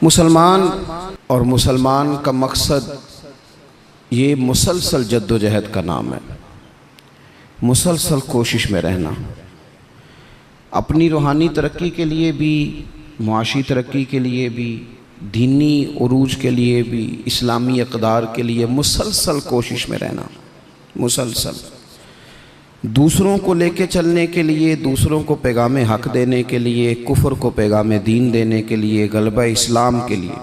मुसलमान और मुसलमान का मकसद ये मुसलसल जद्दोजहद का नाम है। मुसलसल कोशिश में रहना, अपनी रूहानी तरक्की के लिए भी, मुआशी तरक्की के लिए भी, दीनी उरूज के लिए भी, इस्लामी इक़दार के लिए मुसलसल कोशिश में रहना। मुसलसल दूसरों को लेके चलने के लिए, दूसरों को पैगाम हक़ देने के लिए, कुफ्र को पैगाम दीन देने के लिए, गलबा इस्लाम के लिए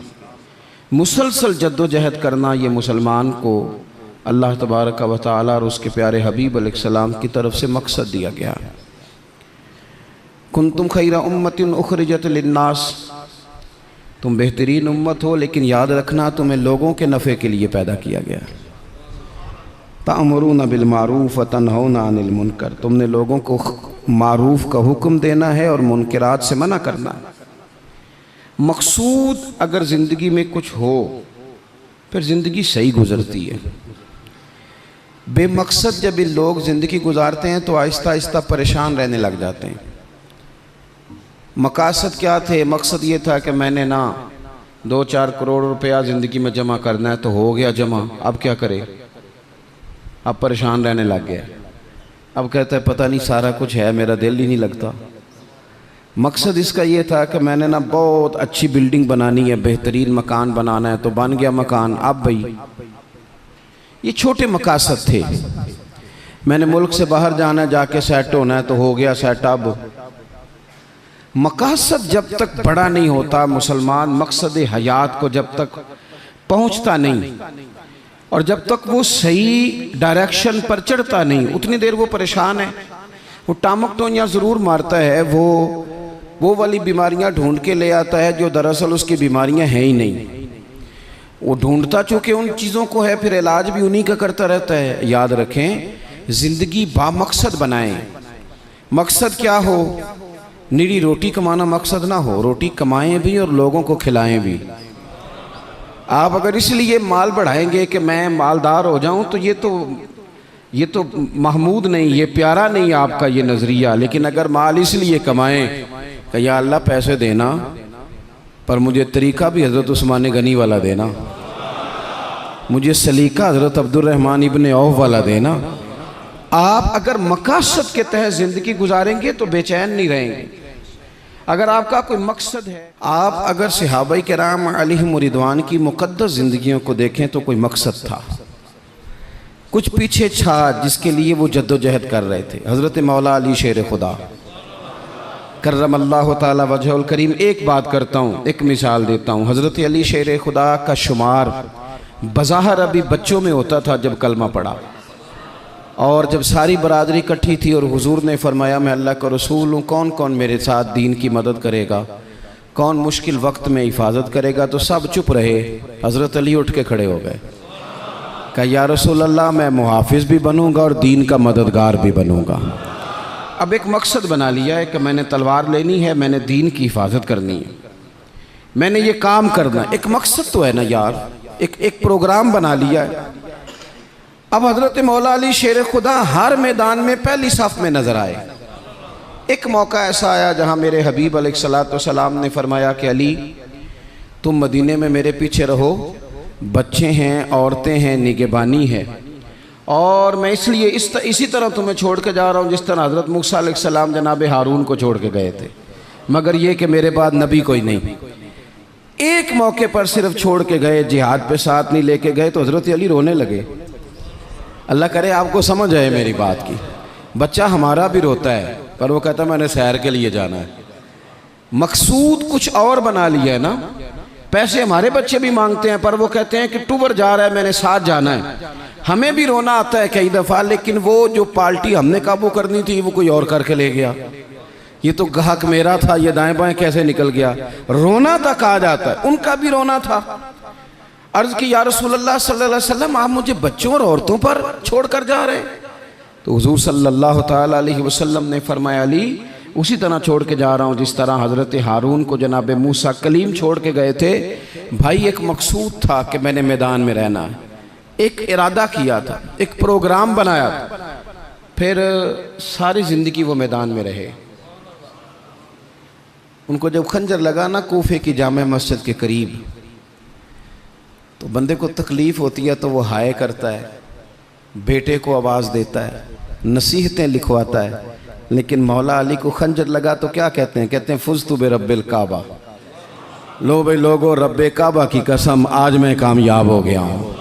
मुसलसल जद्दोजहद करना, ये मुसलमान को अल्लाह तबारक व तआला और उसके प्यारे हबीब अलैहिस्सलाम की तरफ से मकसद दिया गया है। कुंतुम खैरा उम्मतिन उखरिजत लिन्नास, तुम बेहतरीन उम्मत हो, लेकिन याद रखना तुम्हें लोगों के नफ़े के लिए पैदा किया गया। तामुरून बिल मारूफ व तनहौना अनिल मुनकर, तुमने लोगों को मारूफ का हुक्म देना है और मुनकरात से मना करना है। मकसूद अगर ज़िंदगी में कुछ हो फिर ज़िंदगी सही गुज़रती है। बेमकसद जब ये लोग ज़िंदगी गुजारते हैं तो आहिस्ता आहिस्ता परेशान रहने लग जाते हैं। मकासद क्या थे? मकसद ये था कि मैंने ना 2-4 करोड़ रुपया ज़िंदगी में जमा करना है, तो हो गया जमा, अब क्या करे? अब परेशान रहने लग गया। अब कहता है पता नहीं सारा कुछ है, मेरा दिल ही नहीं लगता। मकसद इसका ये था कि मैंने ना बहुत अच्छी बिल्डिंग बनानी है, बेहतरीन मकान बनाना है, तो बन गया मकान। अब भाई ये छोटे मकासद थे। मैंने मुल्क से बाहर जाना है, जाके सेट होना है, तो हो गया सेट। अब मकासद जब तक बड़ा नहीं होता, मुसलमान मकसद हयात को जब तक पहुंचता नहीं और जब तक वो सही डायरेक्शन पर चढ़ता नहीं, उतनी देर वो परेशान है। वो टामक टोनिया ज़रूर मारता है, वो वाली बीमारियां ढूंढ के ले आता है जो दरअसल उसकी बीमारियां हैं ही नहीं। वो ढूंढता चूँकि उन चीज़ों को है, फिर इलाज भी उन्हीं का करता रहता है। याद रखें, ज़िंदगी बामकसद बनाएं। मकसद क्या हो? निरी रोटी कमाना मकसद ना हो, रोटी कमाएं भी और लोगों को खिलाएं भी। आप अगर इसलिए माल बढ़ाएंगे कि मैं मालदार हो जाऊं, तो ये तो महमूद नहीं, ये प्यारा नहीं आपका ये नज़रिया। लेकिन अगर माल इसलिए कमाएं कि या अल्लाह पैसे देना, पर मुझे तरीक़ा भी हज़रत उस्मान गनी वाला देना, मुझे सलीका हज़रत अब्दुर्रहमान इब्न औफ वाला देना। आप अगर मकासद के तहत ज़िंदगी गुजारेंगे तो बेचैन नहीं रहेंगे। अगर आपका कोई मकसद है, आप अगर सहाबाए किराम अलैहिम रिदवान की मुक़द्दस ज़िंदगियों को देखें तो कोई मकसद था, कुछ पीछे था जिसके लिए वो जद्दोजहद कर रहे थे। हज़रत मौला अली शेर खुदा करमल्लाहु ताला वजहुल करीम, एक बात करता हूँ, एक मिसाल देता हूँ। हज़रत अली शेर खुदा का शुमार बज़ाहिर अभी बच्चों में होता था जब कलमा पढ़ा, और जब सारी बरादरी इकट्ठी थी और हुजूर ने फरमाया मैं अल्लाह का रसूल हूँ, कौन कौन मेरे साथ दीन की मदद करेगा, कौन मुश्किल वक्त में हिफाजत करेगा, तो सब चुप रहे। हज़रत अली उठ के खड़े हो गए, कहा या रसूल अल्लाह, मैं मुहाफिज भी बनूंगा और दीन का मददगार भी बनूंगा। अब एक मकसद बना लिया है कि मैंने तलवार लेनी है, मैंने दीन की हिफाजत करनी है, मैंने ये काम करना है। एक मकसद तो है ना यार, एक प्रोग्राम बना लिया है। अब हज़रत मौला अली शेर खुदा हर मैदान में पहली सफ़ में नज़र आए। एक मौका ऐसा आया जहाँ मेरे हबीब अलैहिस्सलाम ने फरमाया कि अली, तुम मदीने में मेरे पीछे रहो, बच्चे हैं, औरतें हैं, निगहबानी है, और मैं इसलिए इसी तरह तुम्हें छोड़ के जा रहा हूँ जिस तरह हज़रत मूसा अलैहिस्सलाम जनाब हारून को छोड़ के गए थे, मगर ये कि मेरे बाद नबी कोई नहीं। एक मौके पर सिर्फ छोड़ के गए, जिहाद पे साथ नहीं लेके गए, तो हज़रत अली रोने लगे। अल्लाह करे आपको समझ आए मेरी बात की। बच्चा हमारा भी रोता है, पर वो कहता है मैंने सैर के लिए जाना है। मकसूद कुछ और बना लिया है ना। पैसे हमारे बच्चे भी मांगते हैं, पर वो कहते हैं कि टूर जा रहा है, मैंने साथ जाना है। हमें भी रोना आता है कई दफ़ा, लेकिन वो जो पार्टी हमने काबू करनी थी वो कोई और करके ले गया। ये तो ग्राहक मेरा था, ये दाएं बाएं कैसे निकल गया। रोना तक आ जाता है, उनका भी रोना था। अर्ज़ की या रसूलल्लाह सल्लल्लाहु अलैहि वसल्लम, आप मुझे बच्चों और औरतों पर छोड़ कर जा रहे हैं? तो हुज़ूर सल्लल्लाहु ताला अलैहि वसल्लम ने फरमाया, अली, उसी तरह छोड़ के जा रहा हूँ जिस तरह हज़रत हारून को जनाब मूसा कलीम छोड़ के गए थे। भाई एक मकसूद था कि मैंने मैदान में रहना है, एक इरादा किया था, एक प्रोग्राम बनाया था, फिर सारी ज़िंदगी वो मैदान में रहे। उनको जब खंजर लगा ना कूफे की जामे मस्जिद के करीब, तो बंदे को तकलीफ़ होती है तो वो हाय करता है, बेटे को आवाज़ देता है, नसीहतें लिखवाता है। लेकिन मौला अली को खंजर लगा तो क्या कहते हैं? कहते हैं फुज़्तु बिरब्बिल काबा, लो भाई लोगो रब्बे काबा की कसम आज मैं कामयाब हो गया हूँ।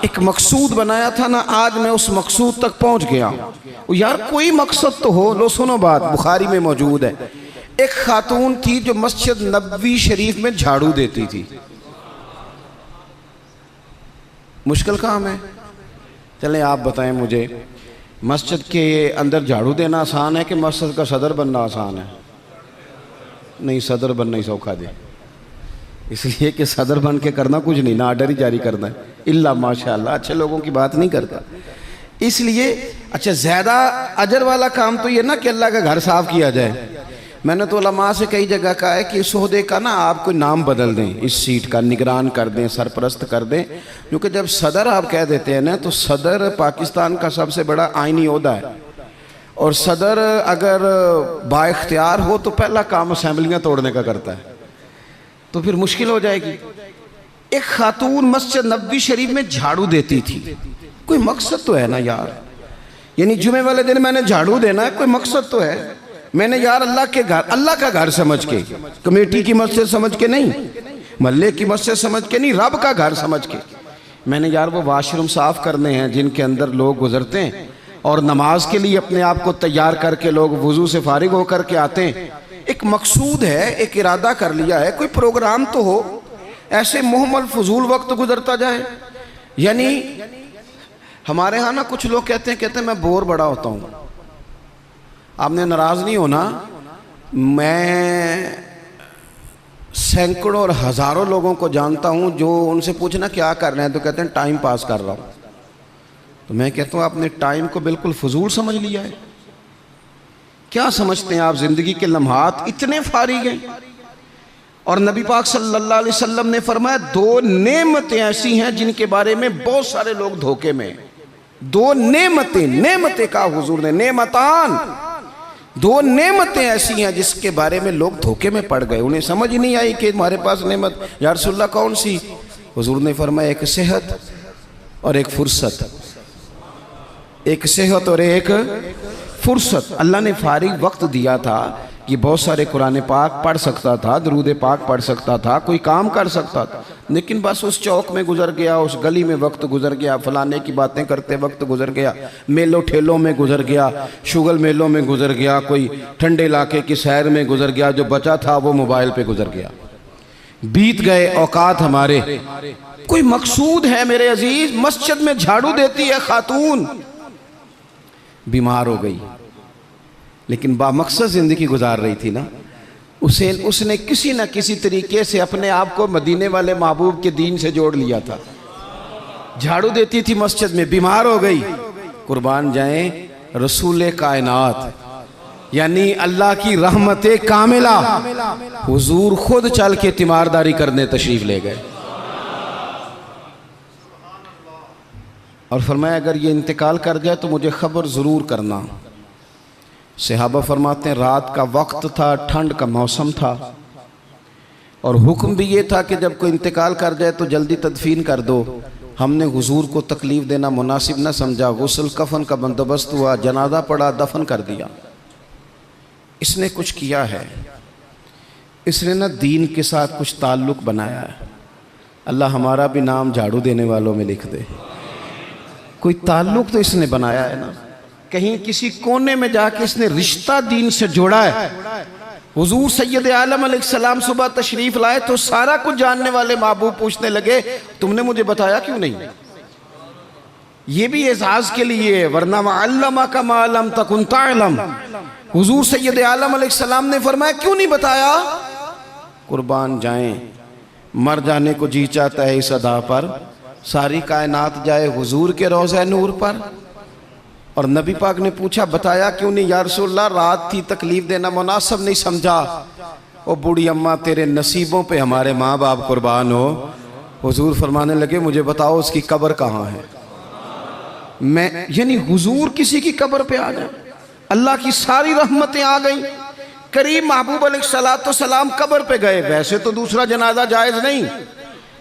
एक मकसूद बनाया था ना, आज मैं उस मकसूद तक पहुँच गया हूँ। यार कोई मकसद तो हो। लो सुनो बात, बुखारी में मौजूद है। एक खातून थी जो मस्जिद नबवी शरीफ में झाड़ू देती थी। मुश्किल काम है? चलें आप बताएं मुझे, मस्जिद के अंदर झाड़ू देना आसान है कि मस्जिद का सदर बनना आसान है? नहीं, सदर बनना ही सौखा दे, इसलिए कि सदर बन के करना कुछ नहीं ना, आर्डर ही जारी करना है। इल्ला माशाअल्लाह, अच्छे लोगों की बात नहीं करता इसलिए। अच्छा, ज़्यादा अजर वाला काम तो ये ना कि अल्लाह का घर साफ किया जाए। मैंने तो उलमा से कई जगह कहा है कि इस ओहदे का ना आप कोई नाम बदल दें, इस सीट का निगरान कर दें, सरपरस्त कर दें। क्योंकि जब सदर आप कह देते हैं ना, तो सदर पाकिस्तान का सबसे बड़ा आइनी ओहदा है, और सदर अगर बाइख्तियार हो तो पहला काम असेंबलियाँ तोड़ने का करता है, तो फिर मुश्किल हो जाएगी। एक खातून मस्जिद नबवी शरीफ में झाड़ू देती थी, कोई मकसद तो है ना यार। यानी जुमे वाले दिन मैंने झाड़ू देना है, कोई मकसद तो है। मैंने यार अल्लाह के घर, अल्लाह का घर समझ के, कमेटी की मस्जिद समझ के नहीं, महल्ले की मस्जिद समझ के नहीं, रब का घर समझ के मैंने यार वो वाशरूम साफ करने हैं जिनके अंदर लोग गुजरते हैं और नमाज के लिए अपने आप को तैयार करके लोग वुजू से फारिग होकर के आते हैं। एक मकसूद है, एक इरादा कर लिया है, कोई प्रोग्राम तो हो। ऐसे मुहम्मल फजूल वक्त गुजरता जाए। यानी हमारे यहाँ ना कुछ लोग कहते हैं मैं बोर बड़ा होता हूँ। आपने नाराज़ नहीं होना, मैं सैकड़ों और हज़ारों लोगों को जानता हूँ जो उनसे पूछना क्या कर रहे हैं तो कहते हैं टाइम पास कर रहा हूँ। तो मैं कहता हूँ आपने टाइम को बिल्कुल फजूल समझ लिया है। क्या समझते हैं आप? ज़िंदगी के लम्हात इतने फारिग हैं। और नबी पाक सल्लल्लाहु अलैहि वसल्लम ने फरमाया, दो नेमतें ऐसी हैं जिनके बारे में बहुत सारे लोग धोखे में। दो नेमतें, नेमतें का हुजूर ने, नेमतान, दो नेमतें ऐसी हैं जिसके बारे में लोग धोखे में पड़ गए। उन्हें समझ ही नहीं आई कि हमारे पास नेमत या रसूलल्लाह कौन सी? हुजूर ने फरमाया, एक सेहत और एक फुर्सत। एक सेहत और एक फुर्सत। अल्लाह ने फारिग वक्त दिया था कि बहुत सारे कुरान पाक पढ़ सकता था, दरूद पाक पढ़ सकता था, कोई काम कर सकता था, लेकिन बस उस चौक में गुजर गया, उस गली में वक्त गुजर गया, फलाने की बातें करते वक्त गुजर गया, मेलों ठेलों में गुजर गया, शुगल मेलों में गुजर गया, कोई ठंडे इलाके की सैर में गुजर गया, जो बचा था वो मोबाइल पे गुजर गया। बीत गए औकात हमारे। कोई मकसूद है मेरे अजीज? मस्जिद में झाड़ू देती है खातून, बीमार हो गई लेकिन बामकसद ज़िंदगी गुजार रही थी ना। उसने किसी न किसी तरीके से अपने आप को मदीने वाले महबूब के दीन से जोड़ लिया था। झाड़ू देती थी मस्जिद में, बीमार हो गई। कुर्बान जाएं रसूल कायनात, यानी अल्लाह की रहमत कामिला, हुजूर खुद चल के तीमारदारी करने तशरीफ ले गए और फरमाया, अगर ये इंतकाल कर जाए तो मुझे खबर ज़रूर करना। सहाबा फरमाते हैं, रात का वक्त था, ठंड का मौसम था, और हुक्म भी ये था कि जब कोई इंतकाल कर जाए तो जल्दी तदफीन कर दो। हमने हुजूर को तकलीफ़ देना मुनासिब न समझा, गुस्ल कफन का बंदोबस्त हुआ, जनाजा पड़ा, दफन कर दिया। इसने कुछ किया है, इसने ना दीन के साथ कुछ ताल्लुक़ बनाया है। अल्लाह हमारा भी नाम झाड़ू देने वालों में लिख दे। कोई ताल्लुक़ तो इसने बनाया है ना, कहीं किसी कोने में जाके इसने रिश्ता दीन से जोड़ा है। हुजूर सैयद आलम अलैहिस्सलाम सुबह तशरीफ लाए तो सारा कुछ जानने वाले महबूब पूछने लगे, तुमने मुझे बताया क्यों नहीं? ये भी एजाज के लिए, वरना अल्लमा का मालम तकुन तालम। हुजूर सैयद आलम अलैहिस्सलाम ने फरमाया, क्यों नहीं बताया? कुर्बान जाएं, मर जाने को जी चाहता है इस अदा पर, सारी कायनात जाए हुजूर के रोज़ा नूर पर। और नबी पाक ने पूछा, बताया क्यों नहीं? या रसूलल्लाह, रात थी, तकलीफ देना मुनासिब नहीं समझा। ओ बूढ़ी अम्मा, तेरे नसीबों पे हमारे माँ बाप कुर्बान हो। हुजूर फरमाने लगे, मुझे बताओ उसकी कब्र कहाँ है? मैं, यानी हुजूर किसी की कब्र पे आ जाए, अल्लाह की सारी रहमतें आ गई। करीम महबूब अलैहिस्सलाम कब्र पे गए। वैसे तो दूसरा जनाजा जायज़ नहीं,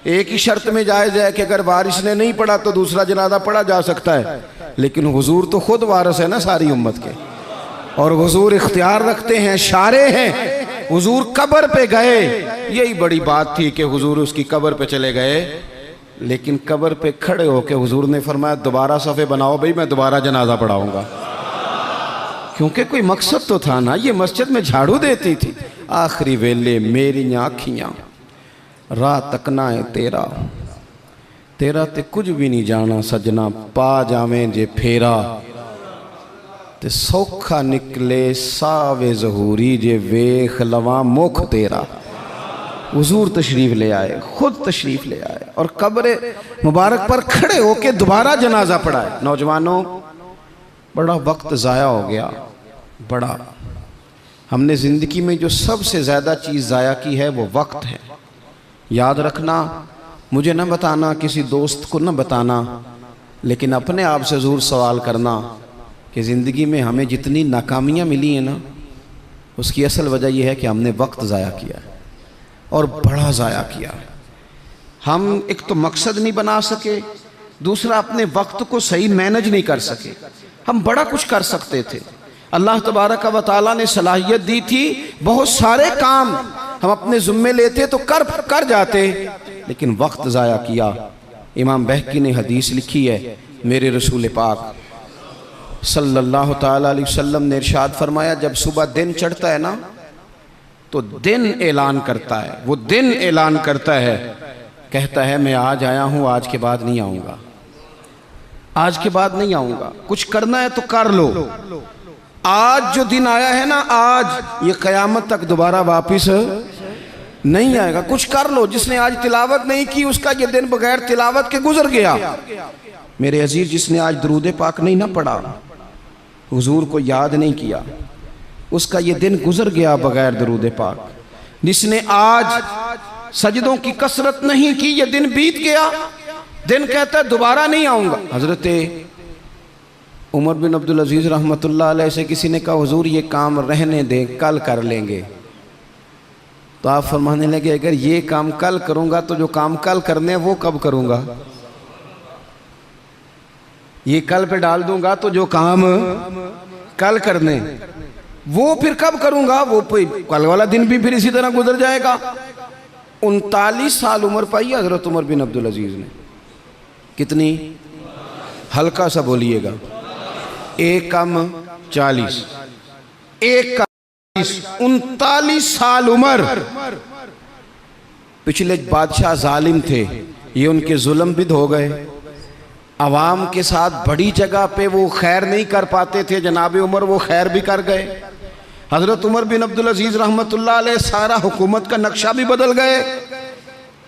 एक ही शर्त में जायज़ है कि अगर वारिस ने नहीं पढ़ा तो दूसरा जनाजा पढ़ा जा सकता है, लेकिन हुजूर तो खुद वारिस है ना सारी उम्मत के, और हुजूर इख्तियार रखते हैं, शारे हैं। हुजूर कब्र पे गए, यही बड़ी बात थी कि हुजूर उसकी कब्र पे चले गए, लेकिन कब्र पे खड़े होके हुजूर ने फरमाया दोबारा सफ़े बनाओ भाई, मैं दोबारा जनाजा पढ़ाऊंगा। क्योंकि कोई मकसद तो था ना, ये मस्जिद में झाड़ू देती थी। आखिरी वेले मेरी आँखियाँ राह तकना है तेरा, तेरा ते कुछ भी नहीं जाना सजना, पा जावें जे फेरा ते सौखा निकले सावे ज़हूरी, जे वेख लवा मुख तेरा। हुजूर तशरीफ़ ले आए, खुद तशरीफ़ ले आए और कब्र मुबारक पर खड़े होके दोबारा जनाजा पढ़ाए। नौजवानों, बड़ा वक्त ज़ाया हो गया, बड़ा। हमने ज़िंदगी में जो सबसे ज़्यादा चीज़ ज़ाया की है वो वक्त है। याद रखना, मुझे न बताना, किसी दोस्त को न बताना, लेकिन अपने आप से ज़रूर सवाल करना कि ज़िंदगी में हमें जितनी नाकामियाँ मिली हैं ना, उसकी असल वजह यह है कि हमने वक्त ज़ाया किया है, और बड़ा ज़ाया किया है। हम एक तो मकसद नहीं बना सके, दूसरा अपने वक्त को सही मैनेज नहीं कर सके। हम बड़ा कुछ कर सकते थे, अल्लाह तबारक व तआला ने सलाहियत दी थी, बहुत सारे काम हम अपने ज़िम्मे लेते तो कर जाते, लेकिन वक्त ज़ाया किया। इमाम बहकी ने हदीस लिखी है, मेरे रसूल पाक सल्लल्लाहु ताला अलैहि वसल्लम ने इरशाद फरमाया, जब सुबह दिन चढ़ता है ना तो दिन ऐलान करता है, वो दिन ऐलान करता है, कहता है मैं आज आया हूँ, आज के बाद नहीं आऊँगा, आज के बाद नहीं आऊँगा। कुछ करना है तो कर लो, आज जो दिन आया है ना, आज ये क़यामत तक दोबारा वापिस नहीं आएगा। कुछ कर लो। जिसने आज तिलावत नहीं की उसका ये दिन बगैर तिलावत के गुजर गया। मेरे अजीज, जिसने आज दरूद पाक नहीं ना पढ़ा, हुजूर को याद नहीं किया, उसका ये दिन गुजर गया बगैर दरूद पाक। जिसने आज सजदों की कसरत नहीं की, ये दिन बीत गया। दिन कहता है दोबारा नहीं आऊँगा। हज़रत उमर बिन अब्दुल अजीज़ रहमतुल्लाह अलैह से किसी ने कहा, हुजूर ये काम रहने दें, कल कर लेंगे। तो आप फरमाने लगे, अगर ये काम कल करूँगा तो जो काम कल करने हैं वो कब करूँगा? ये कल पे डाल दूंगा तो जो काम कल करने वो फिर कब करूँगा? वो कल वाला दिन भी फिर इसी तरह गुजर जाएगा। 39 साल उम्र पाई हज़रत उमर बिन अब्दुल अजीज़ ने। कितनी? हल्का सा बोलिएगा। 1 कम 40, 1 का 39 साल उम्र। पिछले बादशाह जालिम थे, ये उनके जुल्म बिद हो गए। अवाम के साथ बड़ी जगह पे वो खैर नहीं कर पाते थे, जनाब उमर वो खैर भी कर गए। हज़रत उमर बिन अब्दुल अजीज़ रहमतुल्लाह अलैह सारा हुकूमत का नक्शा भी बदल गए।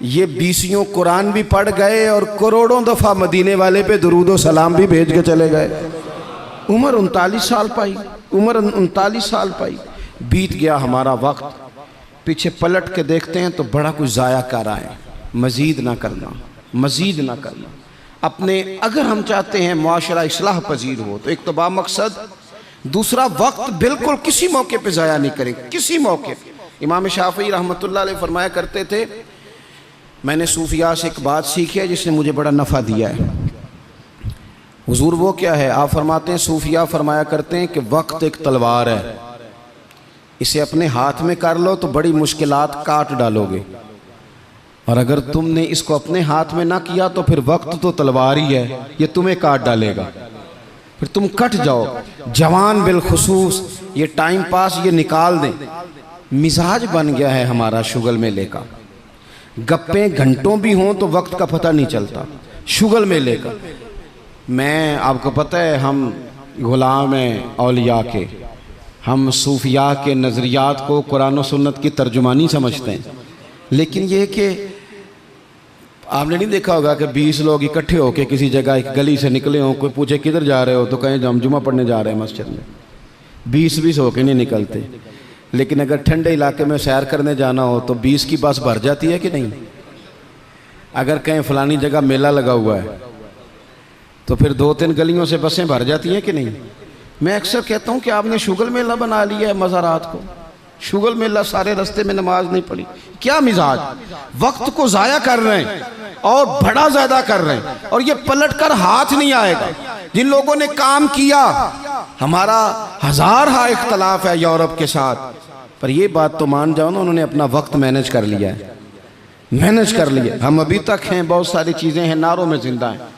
ये 20 कुरान भी पढ़ गए और करोड़ों दफ़ा मदीने वाले पे दुरूद व सलाम भी भेज के चले गए। उम्र 39 साल पाई, उम्र 39 साल पाई। बीत गया हमारा वक्त। पीछे पलट के देखते हैं तो बड़ा कुछ ज़ाया कर आए। मज़ीद ना करना, मज़ीद ना करना। अपने अगर हम चाहते हैं मुआशरा इस्लाह पजीर हो तो एक तो बामकसद, दूसरा वक्त बिल्कुल किसी मौके पे ज़ाया नहीं करें, किसी मौके पे। इमाम शाफ़ी रहमतुल्लाह अलैह फरमाया करते थे, मैंने सूफिया से एक बात सीखी है जिसने मुझे बड़ा नफ़ा दिया है। हुजूर वो क्या है? आप फरमाते हैं, सूफिया फरमाया करते हैं कि वक्त एक तलवार है, इसे अपने हाथ में कर लो तो बड़ी मुश्किलात काट डालोगे, और अगर तुमने इसको अपने हाथ में ना किया तो फिर वक्त तो तलवार ही है, ये तुम्हें काट डालेगा, फिर तुम कट जाओ। जवान बिलखुसूस ये टाइम पास ये निकाल दें। मिजाज बन गया है हमारा शुगल मेले का। गप्पे घंटों भी हों तो वक्त का पता नहीं चलता। शुगल मेले का, मैं आपको पता है हम गुलाम हैं औलिया के, हम सूफिया के नज़रियात को कुरान और सुन्नत की तर्जुमानी समझते हैं। लेकिन ये कि आपने नहीं देखा होगा कि 20 लोग इकट्ठे होकर किसी जगह एक गली से निकले हों, कोई पूछे किधर जा रहे हो तो कहें हम जुमा पढ़ने जा रहे हैं मस्जिद में। 20-20 होके नहीं निकलते। लेकिन अगर ठंडे इलाके में सैर करने जाना हो तो 20 की बस भर जाती है कि नहीं? अगर कहीं फलानी जगह मेला लगा हुआ है तो फिर 2-3 गलियों से बसें भर जाती हैं कि नहीं? मैं अक्सर कहता हूँ कि आपने शुगल मेला बना लिया है मज़ारात को। शुगल मेला सारे रास्ते में नमाज नहीं पढ़ी, क्या मिजाज, वक्त को जाया कर रहे हैं और बड़ा ज्यादा कर रहे हैं, और ये पलट कर हाथ नहीं आएगा। जिन लोगों ने काम किया, हमारा हजार हा इख्तलाफ है यूरोप के साथ, पर ये बात तो मान जाओ ना, उन्होंने अपना वक्त मैनेज कर लिया है, मैनेज कर लिया। हम अभी तक हैं, बहुत सारी चीजें हैं, नारों में जिंदा हैं,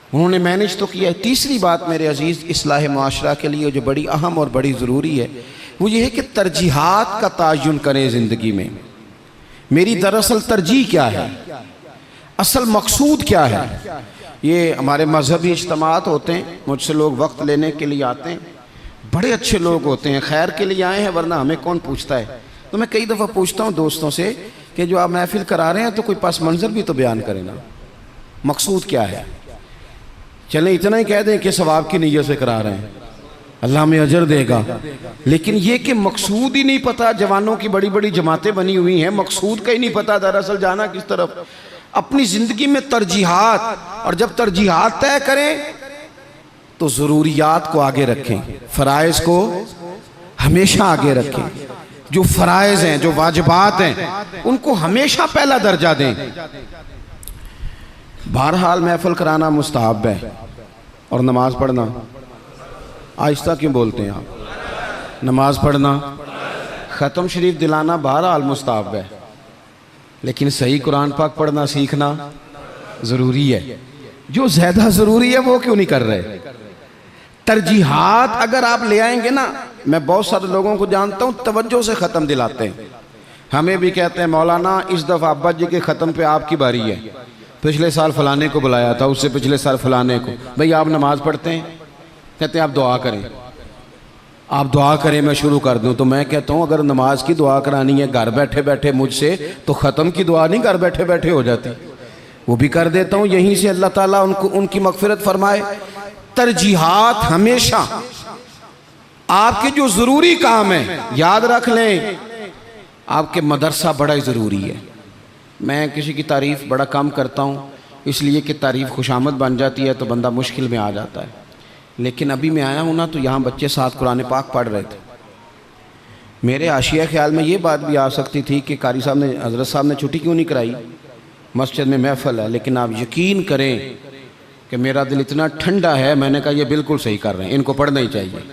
उन्होंने मैनेज तो किया है। तीसरी बात मेरे अजीज इस्लाह मुआशरा के लिए जो बड़ी अहम और बड़ी ज़रूरी है, वो ये है कि तरजीहात का तयन करें ज़िंदगी में। मेरी दरअसल तरजीह क्या है, असल मकसूद क्या है। ये हमारे मजहबी इज्तिमात होते हैं, मुझसे लोग वक्त लेने के लिए आते हैं, बड़े अच्छे लोग होते हैं, खैर के लिए आए हैं, वरना हमें कौन पूछता है। तो मैं कई दफ़ा पूछता हूँ दोस्तों से कि जो आप महफिल करा रहे हैं तो कोई पास मंजर भी तो बयान करें ना, मकसूद क्या है। चलें इतना ही कह दें कि सवाब की नीयत से करा रहे हैं, अल्लाह में अजर देगा, लेकिन ये कि मकसूद ही नहीं पता। जवानों की बड़ी बड़ी जमातें बनी हुई हैं, मकसूद का ही नहीं पता दरअसल जाना किस तरफ। अपनी ज़िंदगी में तरजीहात, और जब तरजीहात तय करें तो ज़रूरियात को आगे रखें, फ़राइज़ को हमेशा आगे रखें। जो फ़राइज़ हैं, जो वाजिबात हैं, उनको हमेशा पहला दर्जा दें। बहरहाल महफिल कराना मुस्तहब है, और नमाज पढ़ना, आहिस्ता क्यों बोलते हैं आप, नमाज पढ़ना, ख़त्म शरीफ दिलाना बहरहाल मुस्तहब है, लेकिन सही कुरान पाक पढ़ना सीखना ज़रूरी है। जो ज़्यादा ज़रूरी है वो क्यों नहीं कर रहे। तरजीहात अगर आप ले आएंगे ना, मैं बहुत सारे लोगों को जानता हूँ तवज्जो से ख़त्म दिलाते हैं, हमें भी कहते हैं मौलाना इस दफ़ा अब्बा जी के ख़त्म पे आपकी बारी है, पिछले साल फलाने को बुलाया था, उससे पिछले साल फलाने को। भाई आप नमाज पढ़ते हैं, कहते हैं आप दुआ करें, आप दुआ करें मैं शुरू कर दूं। तो मैं कहता हूं अगर नमाज की दुआ करानी है घर बैठे बैठे मुझसे, तो ख़त्म की दुआ नहीं घर बैठे बैठे हो जाती, वो भी कर देता हूं, यहीं से अल्लाह ताला उनको उनकी मगफिरत फरमाए। तरजीहात हमेशा आपके जो ज़रूरी काम है, याद रख लें, आपके मदरसा बड़ा ही ज़रूरी है। मैं किसी की तारीफ़ बड़ा कम करता हूँ, इसलिए कि तारीफ़ खुशामद बन जाती है तो बंदा मुश्किल में आ जाता है। लेकिन अभी मैं आया हूँ ना, तो यहाँ बच्चे साथ कुरान पाक पढ़ रहे थे। मेरे आशिया ख्याल में ये बात भी आ सकती थी कि कारी साहब ने, हज़रत साहब ने छुट्टी क्यों नहीं कराई, मस्जिद में महफिल है। लेकिन आप यकीन करें कि मेरा दिल इतना ठंडा है, मैंने कहा ये बिल्कुल सही कर रहे हैं, इनको पढ़ना ही चाहिए।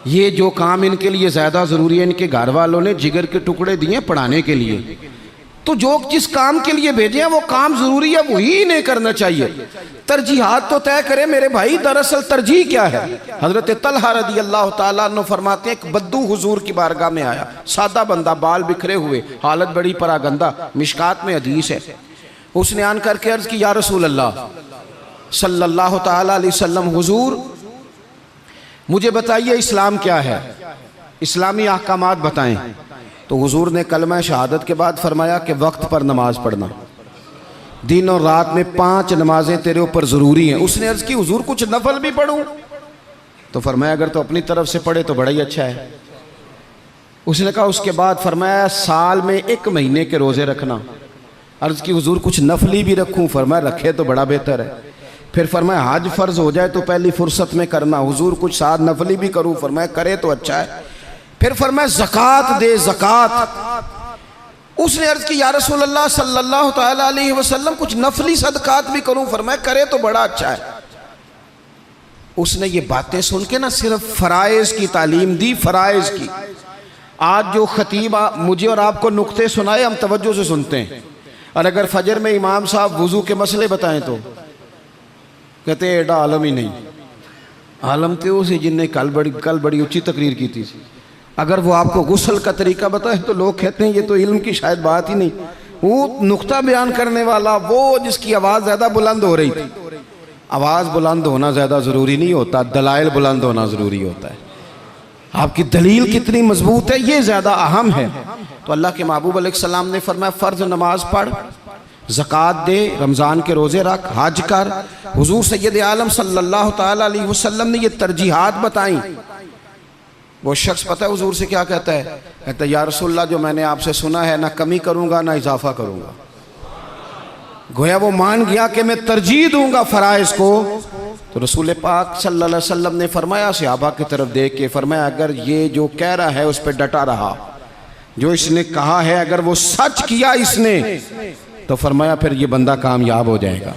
ये जो काम इनके लिए ज़्यादा ज़रूरी है, इनके घर वालों ने जिगर के टुकड़े दिए पढ़ाने के लिए, तो जो जिस काम के लिए भेजे हैं वो काम ज़रूरी है, वही नहीं करना चाहिए। तरजीहात तो तय करें मेरे भाई। दरअसल तरजीह क्या है, हज़रत तलहा रज़ी अल्लाह ताला अन्हु फरमाते हैं, एक बद्दू हुजूर की बारगाह में आया, सादा बंदा, बाल बिखरे हुए, हालत बड़ी परागंदा, मिशकात में हदीस है। उसने आन करके अर्ज़ की, या रसूल अल्लाह सल्लल्लाहु ताला अलैहि वसल्लम, हुजूर मुझे बताइए इस्लाम क्या है, इस्लामी अहकामात बताएं। तो हुजूर ने कलमा शहादत के बाद फरमाया कि वक्त पर नमाज पढ़ना, दिन और रात में 5 नमाजें तेरे ऊपर ज़रूरी हैं। उसने अर्ज़ की, हुजूर कुछ नफल भी पढ़ूं? तो फरमाया अगर तो अपनी तरफ से पढ़े तो बड़ा ही अच्छा है। उसने कहा, उसके बाद फरमाया साल में 1 महीने के रोज़े रखना। अर्ज़ की, हुजूर कुछ नफली भी रखूँ? फरमाया रखे तो बड़ा बेहतर है। फिर फरमाया हज फ़र्ज़ हो जाए तो पहली फुर्सत में करना। हुजूर कुछ साथ नफली भी करूँ? फरमाया करे तो अच्छा है। फिर फरमाया ज़कात दे, ज़कात। उसने अर्ज़ की, या रसूल अल्लाह सल्लल्लाहु ताला अलैहि वसल्लम कुछ नफली सदकात भी करूं? फरमाया करे तो बड़ा अच्छा है। उसने ये बातें सुन के ना सिर्फ फ़राइज़ की तालीम दी, फ़राइज़ की। आज जो खतीब मुझे और आपको नुक्ते सुनाए, हम तवज्जो से सुनते हैं, और अगर फजर में इमाम साहब वज़ू के मसले बताएं तो कहते हैं एडा आलम ही नहीं। आलम तो उसे जिनने कल बड़ी ऊँची तकरीर की थी। अगर वो आपको गुस्ल का तरीका बताए तो लोग कहते हैं ये तो इल्म की शायद बात ही नहीं। वो नुक्ता बयान करने वाला, वो जिसकी आवाज़ ज़्यादा बुलंद हो रही थी। आवाज़ बुलंद होना ज़्यादा ज़रूरी नहीं होता, दलाइल बुलंद होना ज़रूरी होता है। आपकी दलील कितनी मजबूत है ये ज़्यादा अहम है। तो अल्लाह के महबूब अलैहिस्सलाम ने फरमाया फ़र्ज़ नमाज पढ़, ज़कात दे, रमज़ान के रोज़े रख, हज कर। हुज़ूर सय्यद आलम सल्लल्लाहु ताला अलैहि वसल्लम ने ये तरजीहात बताई। वो शख्स पता है हुजूर से क्या कहता है? कहता है, या रसूलल्लाह जो मैंने आपसे सुना है ना कमी करूँगा ना इजाफा करूँगा। गोया वो मान गया कि मैं तरजीह दूंगा फ़राइज़ को। तो रसूल पाक सल्लल्लाहु अलैहि वसल्लम ने फरमाया, सहाबा की तरफ देख के फरमाया, अगर ये जो कह रहा है उस पर डटा रहा जो इसने कहा है अगर वो सच किया इसने तो फरमाया फिर ये बंदा कामयाब हो जाएगा,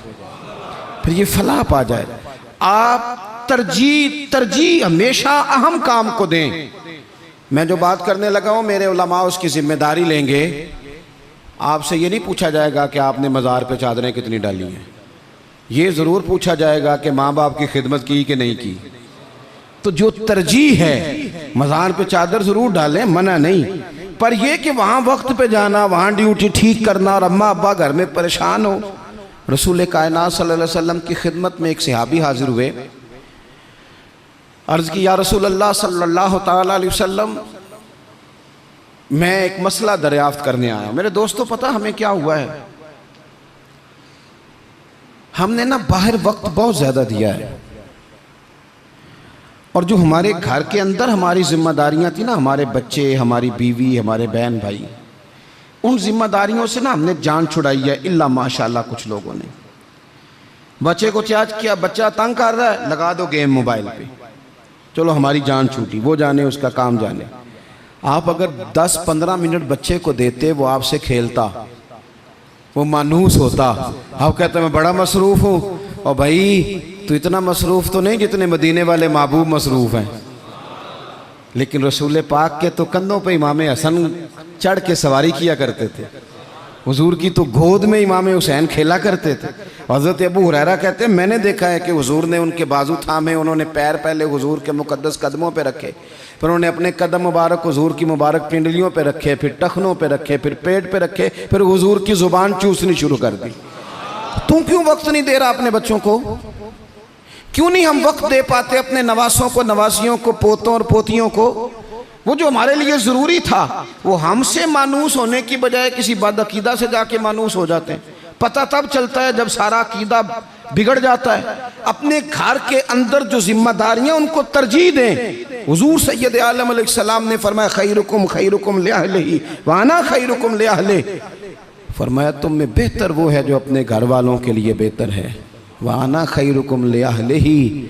फिर ये फलाह पा जाएगा। आप तरजीह हमेशा अहम काम को दें। मैं जो बात करने लगा हूं मेरे उलमा उसकी जिम्मेदारी लेंगे। आपसे ये नहीं पूछा जाएगा कि आपने मज़ार पे चादरें कितनी डाली हैं, ये ज़रूर पूछा जाएगा कि माँ बाप की खिदमत की कि नहीं की। तो जो तरजीह है मज़ार पे चादर ज़रूर डालें, मना नहीं, पर यह कि वहाँ वक्त पे जाना, वहाँ ड्यूटी ठीक करना और अम्मा अब्बा घर में परेशान हो। रसूल कायनात सल्लल्लाहु अलैहि वसल्लम की खिदमत में एक सहाबी हाजिर हुए, अर्ज़ की या रसूल अल्लाह सल्लल्लाहु तआला अलैहि वसल्लम, मैं एक मसला दरियाफ्त करने आया। मेरे दोस्तों पता हमें क्या हुआ है, हमने ना बाहर वक्त बहुत ज़्यादा दिया है और जो हमारे घर के अंदर हमारी जिम्मेदारियां थी ना, हमारे बच्चे, हमारी बीवी, हमारे बहन भाई, उन जिम्मेदारियों से ना हमने जान छुड़ाई है। इल्ला माशाल्लाह कुछ लोगों ने बच्चे को चार्ज किया, बच्चा तंग कर रहा है, लगा दो गेम मोबाइल पे, चलो हमारी जान छूटी, वो जाने उसका काम जाने। आप अगर 10-15 मिनट बच्चे को देते, वो आपसे खेलता, वो मानूस होता। आप कहते मैं बड़ा मसरूफ़ हूँ, और भाई तो इतना मसरूफ़ तो नहीं जितने मदीने वाले महबूब मसरूफ़ हैं। लेकिन रसूल पाक के तो कंधों पे इमाम हसन चढ़ के सवारी किया करते थे, हुजूर की तो गोद में इमाम हुसैन खेला करते थे। हज़रत अबू हुरैरा कहते हैं मैंने देखा है कि हुजूर ने उनके बाजू थामे, उन्होंने पैर पहले हुजूर के मुकद्दस कदमों पे रखे, फिर उन्होंने अपने कदम मुबारक हुजूर की मुबारक पिंडलियों पे रखे, फिर टखनों पे रखे, फिर पेट पे रखे, फिर हुजूर की ज़ुबान चूसनी शुरू कर दी। तू क्यों वक्त नहीं दे रहा अपने बच्चों को? क्यों नहीं हम वक्त दे पाते अपने नवासों को, नवासियों को, पोतों और पोतियों को? वो जो हमारे लिए ज़रूरी था वो हमसे मानूस होने की बजाय किसी बदअकीदा से जाके मानूस हो जाते हैं। पता तब चलता है जब सारा अकीदा बिगड़ जाता है। अपने घर के अंदर जो जिम्मेदारियां उनको तरजीह दें। हुजूर सैयद आलम अलैहिस्सलाम ने फरमाया खैरुकुम खैरुकुम लिअहलिही व अना खैरुकुम लिअहलिही, फरमाया तुम में बेहतर वो है जो अपने घर वालों के लिए बेहतर है। व अना खैरुकुम लिअहलिही,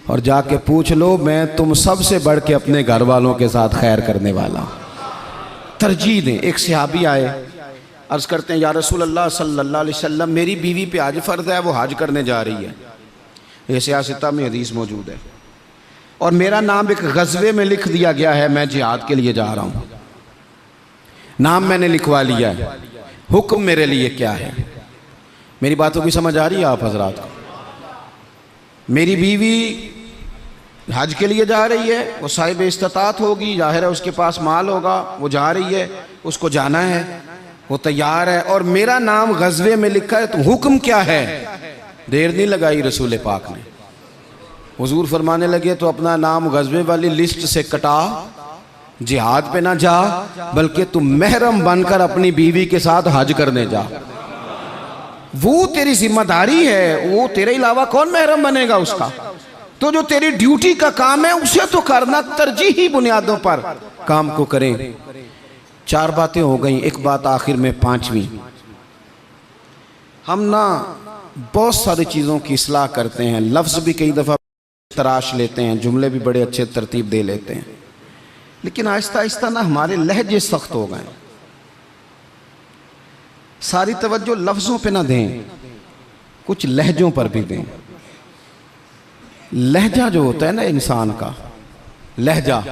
और जाके पूछ लो मैं तुम सबसे बढ़ के अपने घर वालों के साथ खैर करने वाला। तरजीह दें। एक सहाबी आए, अर्ज़ करते हैं या रसूल अल्लाह सल्लल्लाहु अलैहि वसल्लम, मेरी बीवी पे हज फ़र्ज़ है, वो हज करने जा रही है, ये सियासता में हदीस मौजूद है, और मेरा नाम एक ग़ज़वे में लिख दिया गया है, मैं जिहाद के लिए जा रहा हूँ, नाम मैंने लिखवा लिया है, हुक्म मेरे लिए क्या है? मेरी बातों की समझ आ रही है आप हज़रात को? मेरी बीवी हज के लिए जा रही है, वो साहिब इस्तात होगी, जाहिर है उसके पास माल होगा, वो जा रही है, उसको जाना है, वो तैयार है, और मेरा नाम ग़ज़वे में लिखा है, तो हुक्म क्या है? देर नहीं लगाई रसूल पाक ने, हुजूर फरमाने लगे तो अपना नाम ग़ज़वे वाली लिस्ट से कटा, जिहाद पे ना जा, बल्कि तुम महरम बनकर अपनी बीवी के साथ हज करने जा। वो तेरी जिम्मेदारी है, वो तेरे अलावा कौन महरम बनेगा उसका? तो जो तेरी ड्यूटी का काम है उसे तो करना, तरजीही बुनियादों पर काम को करें। 4 बातें हो गई, एक बात आखिर में 5वीं। हम ना बहुत सारी चीज़ों की इस्लाह करते हैं, लफ्ज़ भी कई दफ़ा तराश लेते हैं, जुमले भी बड़े अच्छे तरतीब दे लेते हैं, लेकिन आहिस्ता आहिस्ता ना हमारे लहजे सख्त हो गए। सारी तवज्जो लफ्ज़ों पे ना दें, कुछ लहजों पर भी दें। लहजा जो होता है ना इंसान का, लहजा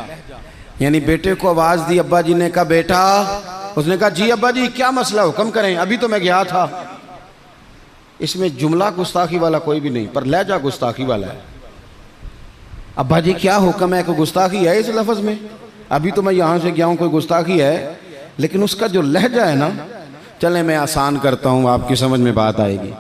यानी बेटे को आवाज़ दी, अब्बा जी ने कहा बेटा, उसने कहा जी अब्बा जी क्या मसला, हुक्म करें, अभी तो मैं गया था। इसमें जुमला गुस्ताखी वाला कोई भी नहीं, पर लहजा गुस्ताखी वाला है। अब्बा जी क्या हुक्म है? कोई गुस्ताखी है इस लफ्ज़ में? अभी तो मैं यहाँ से गया हूँ, कोई गुस्ताखी है? लेकिन उसका जो लहजा है ना, चलें मैं आसान करता हूँ, आपकी समझ में बात आएगी।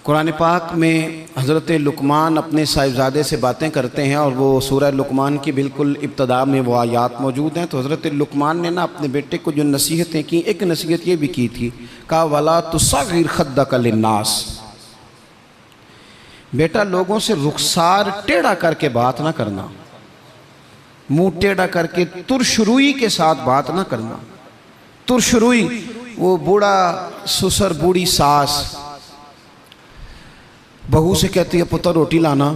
कुरान पाक में हज़रत लुकमान अपने साहिबजादे से बातें करते हैं, और वो सूरह लुकमान की बिल्कुल इब्तदा में वो आयात मौजूद हैं। तो हज़रत लुकमान ने ना अपने बेटे को जो नसीहतें की, एक नसीहत ये भी की थी, कहा वला तुसग़िर ख़द्दक लिन्नास, बेटा लोगों से रुखसार टेढ़ा करके बात ना करना, मुंह टेढ़ा करके तुरशरुई के साथ बात ना करना। तुरशरुई, वो बूढ़ा ससुर बूढ़ी सास बहू से कहती है पुत्र रोटी लाना,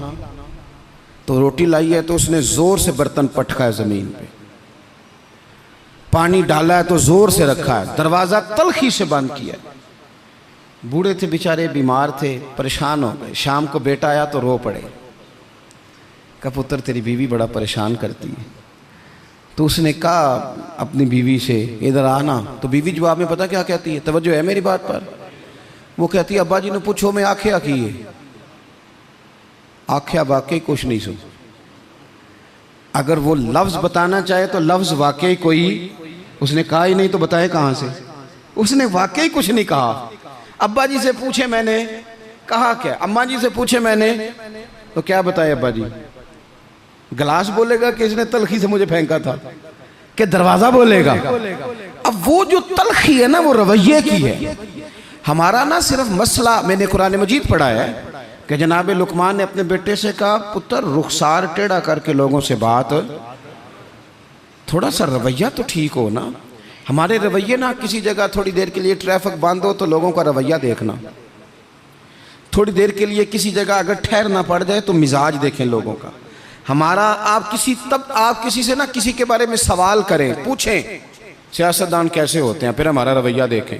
तो रोटी लाई है तो उसने ज़ोर से बर्तन पटका है ज़मीन पे, पानी डाला है तो ज़ोर से रखा है, दरवाज़ा तलखी से बंद किया। बूढ़े थे बेचारे, बीमार थे, परेशान हो गए। शाम को बेटा आया तो रो पड़े, कहा पुत्र तेरी बीवी बड़ा परेशान करती है। तो उसने कहा अपनी बीवी से इधर आना। तो बीवी जवाब में पता क्या कहती है, तवज्जो है मेरी बात पर, वो कहती है अब्बा जी ने पूछो मैं आख्या की है। आख्या वाकई कुछ नहीं सुन। अगर वो लफ्ज़ बताना चाहे तो लफ्ज़ वाकई कोई उसने कहा ही नहीं, तो बताए कहाँ से। उसने वाकई कुछ नहीं कहा। अब्बा जी से पूछे मैंने, कहा क्या। अम्मा जी से पूछे मैंने, तो क्या बताए अब्बा जी। गिलास बोलेगा कि इसने तलखी से मुझे फेंका था, कि दरवाज़ा बोलेगा। अब वो जो तलखी है ना, वो रवैये की है। हमारा ना सिर्फ मसला, मैंने कुरान मजीद पढ़ा है कि जनाब लुकमान ने अपने बेटे से कहा पुत्र रुखसार टेढ़ा करके लोगों से बात, थोड़ा सा रवैया तो ठीक हो ना। हमारे रवैये ना, किसी जगह थोड़ी देर के लिए ट्रैफिक बंद हो तो लोगों का रवैया देखना, थोड़ी देर के लिए किसी जगह अगर ठहरना पड़ जाए तो मिजाज देखें लोगों का। हमारा आप किसी से ना किसी के बारे में सवाल करें, पूछें सियासतदान कैसे होते हैं, फिर हमारा रवैया देखें।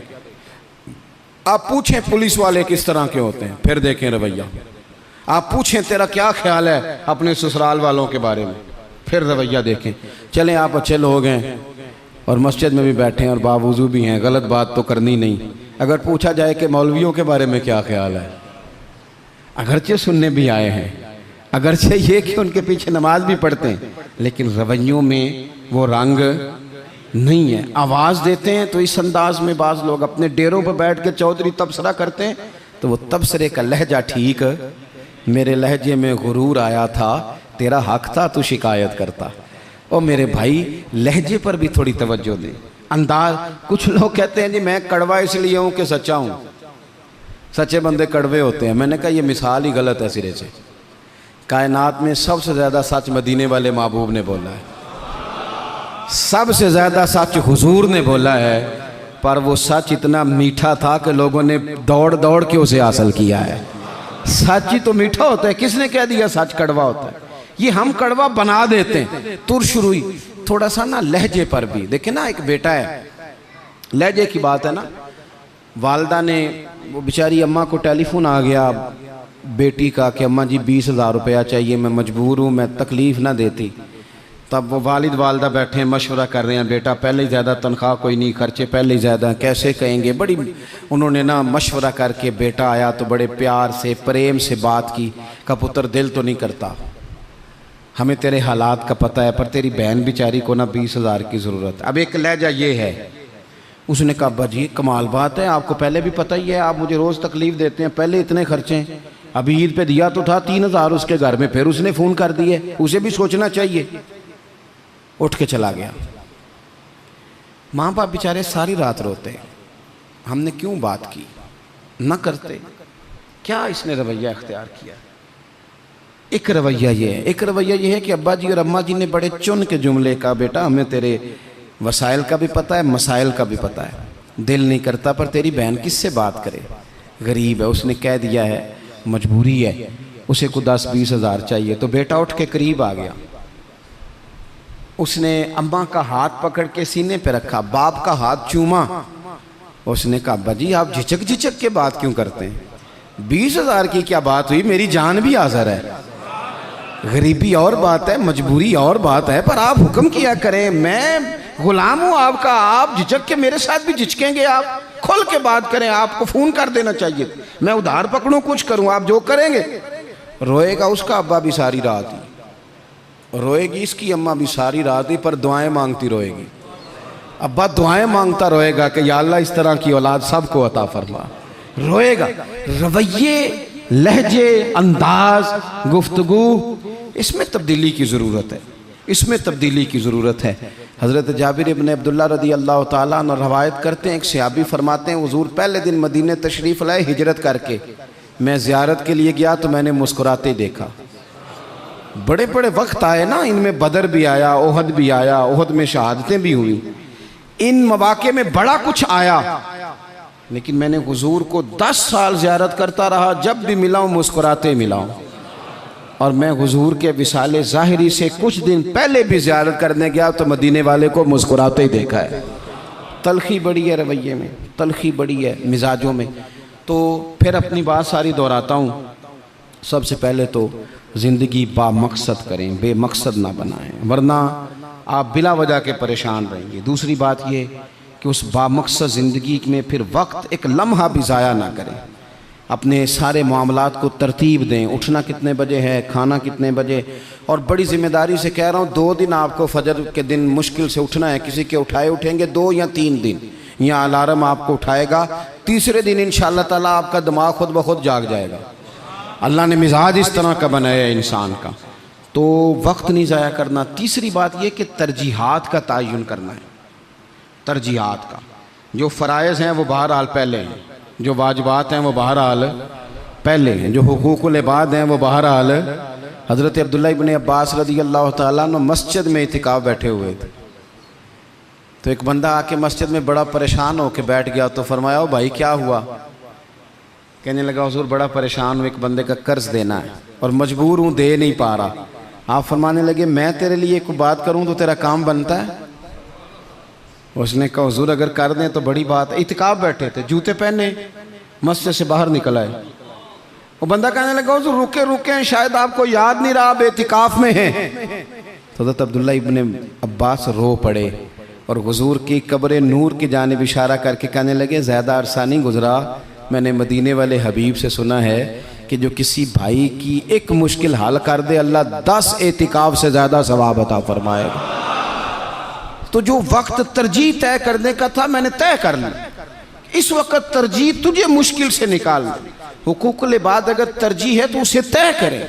आप पूछें पुलिस वाले किस तरह के होते हैं, फिर देखें रवैया। आप पूछें तेरा क्या ख्याल है अपने ससुराल वालों के बारे में, फिर रवैया देखें। चलें आप अच्छे लोग हैं और मस्जिद में भी बैठे हैं और बावजूद भी हैं, गलत बात तो करनी नहीं। अगर पूछा जाए कि मौलवियों के बारे में क्या ख्याल है, अगरचे सुनने भी आए हैं, अगरचे ये कि उनके पीछे नमाज भी पढ़ते हैं, लेकिन रवैयों में वो रंग नहीं है। आवाज़ देते हैं तो इस अंदाज में बाज़ लोग अपने डेरों पर बैठ के चौधरी तबसरा करते हैं, तो वो तबसरे का लहजा ठीक, मेरे लहजे में गुरूर आया था, तेरा हक था तू शिकायत करता। और मेरे भाई लहजे पर भी थोड़ी तवज्जो दे, अंदाज। कुछ लोग कहते हैं जी मैं कड़वा इसलिए हूँ कि सच्चा हूँ, सच्चे बंदे कड़वे होते हैं। मैंने कहा ये मिसाल ही गलत है सिरे से। कायनात में सबसे ज़्यादा सच मदीने वाले महबूब ने बोला है, सबसे ज़्यादा सच हुजूर ने बोला है, पर वो सच इतना मीठा था कि लोगों ने दौड़ दौड़ के उसे हासिल किया है। सच ही तो मीठा होता है, किसने कह दिया सच कड़वा होता है। ये हम कड़वा बना देते हैं। तुरशुरुई थोड़ा सा ना लहजे पर भी देखे ना, एक बेटा है, लहजे की बात है ना। वालदा ने, वो बेचारी अम्मा को टेलीफोन आ गया बेटी का कि अम्मा जी 20,000 रुपया चाहिए, मैं मजबूर हूँ, मैं तकलीफ़ ना देती। तब वो वालिद वालदा बैठे हैं, मशवरा कर रहे हैं, बेटा पहले ही ज़्यादा तनख्वाह कोई नहीं, खर्चे पहले ही ज़्यादा, कैसे कहेंगे। बड़ी उन्होंने ना मशवरा करके, बेटा आया तो बड़े प्यार से प्रेम से बात की, का पुत्र दिल तो नहीं करता, हमें तेरे हालात का पता है, पर तेरी बहन बेचारी को ना 20,000 की ज़रूरत। अब एक लहजा ये है। उसने कहा अब्बा जी कमाल बात है, आपको पहले भी पता ही है, आप मुझे रोज़ तकलीफ़ देते हैं, पहले इतने खर्चे हैं, अभी ईद पे दिया तो था 3,000 उसके घर में, फिर उसने फ़ोन कर दिए, उसे भी सोचना चाहिए। उठ के चला गया। माँ बाप बेचारे सारी रात रोते, हमने क्यों बात की, न करते, क्या इसने रवैया इख्तियार किया। एक रवैया ये है, एक रवैया ये है कि अब्बा जी और अम्मा जी ने बड़े चुन के जुमले का, बेटा हमें तेरे वसाइल का भी पता है, मसाइल का भी पता है, दिल नहीं करता, पर तेरी बहन किससे बात करे, गरीब है, उसने कह दिया है, मजबूरी है, उसे को 10-20 हज़ार चाहिए। तो बेटा उठ के करीब आ गया, उसने अम्मा का हाथ पकड़ के सीने पे रखा, बाप का हाथ चूमा। उसने कहा अब्बा जी आप झिझक झिझक के बात क्यों करते हैं, 20,000 की क्या बात हुई, मेरी जान भी हाज़िर है। गरीबी और बात है, मजबूरी और बात है, पर आप हुक्म किया करें, मैं गुलाम हूँ आपका, आप झिझक के मेरे साथ भी झिझकेंगे, आप खुल के बात करें, आपको फ़ोन कर देना चाहिए, मैं उधार पकड़ूँ कुछ करूँ, आप जो करेंगे। रोएगा उसका अब्बा भी सारी रात ही, रोएगी इसकी अम्मा भी सारी रात ही, पर दुआएं मांगती रोएगी। अब्बा दुआएं मांगता रोएगा कि या अल्लाह इस तरह की औलाद सबको अता फरमा। रोएगा। रवैये, लहजे, अंदाज, गुफ्तगू, इसमें तब्दीली की ज़रूरत है, इसमें तब्दीली की ज़रूरत है। हज़रत जाबिर इब्न अब्दुल्लाह रज़ी अल्लाह ताला अन्हु रवायत करते हैं, एक सहाबी फरमाते हैं हुज़ूर पहले दिन मदीने तशरीफ़ लाए हिजरत करके, मैं ज़ियारत के लिए गया तो मैंने मुस्कुराते देखा। बड़े बड़े वक्त आए ना, इनमें बदर भी आया, ओहद भी आया, ओहद में शहादतें भी हुई, इन मौके में बड़ा कुछ आया, लेकिन मैंने हुजूर को 10 साल ज़ियारत करता रहा, जब भी मिला हूँ मुस्कुराते मिला हूँ। और मैं हुजूर के विसाले ज़ाहिरी से कुछ दिन पहले भी ज़ियारत करने गया तो मदीने वाले को मुस्कुराते ही देखा है। तलखी बड़ी है रवैये में, तलखी बड़ी है मिजाजों में। तो फिर अपनी बात सारी दोहराता हूँ। सबसे पहले तो ज़िंदगी बामकसद करें, बेमकसद ना बनाएं, वरना आप बिला वजह के परेशान रहेंगे। दूसरी बात ये कि उस बामकसद ज़िंदगी में फिर वक्त एक लम्हा भी ज़ाया ना करें। अपने सारे मामलात को तरतीब दें, उठना कितने बजे है, खाना कितने बजे। और बड़ी ज़िम्मेदारी से कह रहा हूँ, 2 दिन आपको फजर के दिन मुश्किल से उठना है। किसी के उठाए उठेंगे 2 या 3 दिन, या अलार्म आपको उठाएगा। तीसरे दिन इंशाअल्लाह ताला आपका दिमाग खुद ब खुद जाग जाएगा। अल्लाह ने मिजाज इस तरह का बनाया है इंसान का। तो वक्त नहीं ज़ाया करना। तीसरी बात यह कि तरजीहात का तयन करना है। तरजीहात का, जो फ़राइज़ हैं वो बहरहाल पहले हैं, जो वाजिबात हैं वो बहरहाल पहले हैं, जो हुकूकुल इबाद हैं वो बहरहाल। हज़रत अब्दुल्लाह इब्न अब्बास रज़ी अल्लाह तआला अन्हु मस्जिद में इतिकाफ़ बैठे हुए थे। तो एक बंदा आके मस्जिद में बड़ा परेशान होकर बैठ गया। तो फरमाया, ओ भाई क्या हुआ? कहने लगा, हुज़ूर बड़ा परेशान हूँ, एक बंदे का कर्ज देना है और मजबूर हूँ, दे नहीं पा रहा। आप फरमाने लगे, मैं तेरे लिए कोई बात करूँ तो तेरा काम बनता है? उसने कहा, हुज़ूर अगर कर दें तो बड़ी बात है। इतिकाफ़ बैठे थे, जूते पहने, मस्जिद से बाहर निकल आए। वो बंदा कहने लगा, हुज़ूर रुके रुके, शायद आपको याद नहीं रहा, आप इतिकाफ़ में हैं। तो हज़रत अब्दुल्लाह इब्न अब्बास रो पड़े और हुज़ूर की कब्र नूर की जानिब इशारा करके कहने लगे, ज़्यादा अरसा नहीं गुजरा, मैंने मदीने वाले हबीब से सुना है कि जो किसी भाई की एक मुश्किल हल कर दे, अल्लाह 10 एतिकाफ़ से ज़्यादा सवाब अता फरमाएगा। तो जो वक्त तरजीह तय करने का था मैंने तय कर लिया। इस वक्त तरजीह तुझे मुश्किल से निकाल। हुकूकुल इबाद अगर तरजीह है तो उसे तय करें,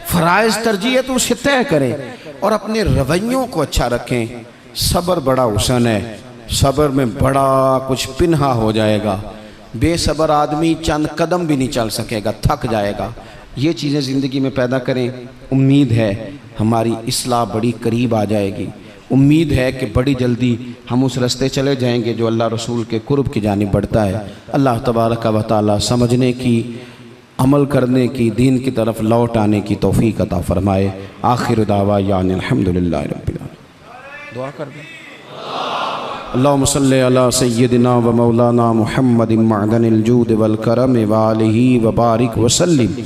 फ़राइज़ तरजीह है तो उसे तय करें, और अपने रवैयों को अच्छा रखें। सब्र बड़ा हुसन है, सब्र में बड़ा कुछ पिन्हा हो जाएगा। बेसब्र आदमी चंद कदम भी नहीं चल सकेगा, थक जाएगा। ये चीज़ें ज़िंदगी में पैदा करें। उम्मीद है हमारी इस्लाह बड़ी करीब आ जाएगी। उम्मीद है कि बड़ी जल्दी हम उस रास्ते चले जाएंगे जो अल्लाह रसूल के कुर्ब की जानिब बढ़ता है। अल्लाह तबारक व तआला समझने की, अमल करने की, दीन की तरफ लौट आने की तौफीक अता फरमाए। आखिर दावा यानी अल्हम्दुलिल्लाह रब्बिल आलमीन। दुआ कर दें। अल्लाहुम्मा सल्लि अला सय्यिदिना व मौलाना मुहम्मदिन मअदनिल जूद वल करम व आलिहि व बारिक व सल्लिम।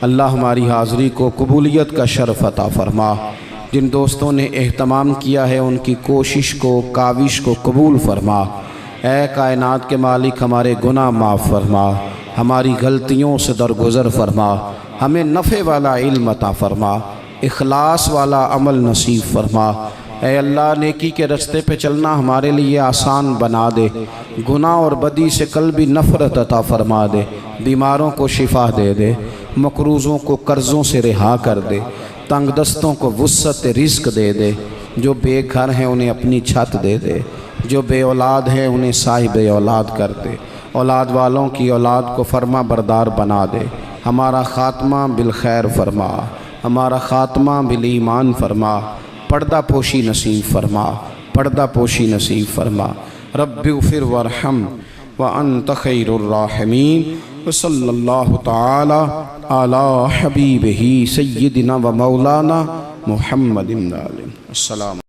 अल्लाह हमारी हाज़िरी को कबूलियत का शर्फ अता फरमा। जिन दोस्तों ने एहतमाम किया है उनकी कोशिश को, काविश को कबूल फरमा। ऐ कायनात के मालिक, हमारे गुनाह माफ़ फरमा, हमारी गलतियों से दरगुज़र फरमा, हमें नफ़े वाला इल्म अता फरमा, इखलास वाला अमल नसीब फरमा। ऐ अल्लाह, नेकी के रास्ते पे चलना हमारे लिए आसान बना दे। गुनाह और बदी से कल्बी नफ़रत अता फरमा दे। बीमारों को शिफा दे दे, मकरूज़ों को कर्ज़ों से रिहा कर दे, तंग दस्तों को वुस्अत रिज़्क़ दे दे। जो बेघर हैं उन्हें अपनी छत दे दे, जो बे औलाद हैं उन्हें साहिब औलाद कर दे। औलाद वालों की औलाद को फरमा बरदार बना दे। हमारा ख़ात्मा बिल खैर फरमा, हमारा ख़ात्मा बिल ईमान फरमा। पर्दा पोशी नसीब फरमा, पर्दा पोशी नसीब फरमा। रब्बिग़फिर वरहम व अन्त खैरुर राहिमीन। व सल्लल्लाहु तआला अला हबीबिही सय्यिदिना व मौलाना मुहम्मदिन। अस्सलाम।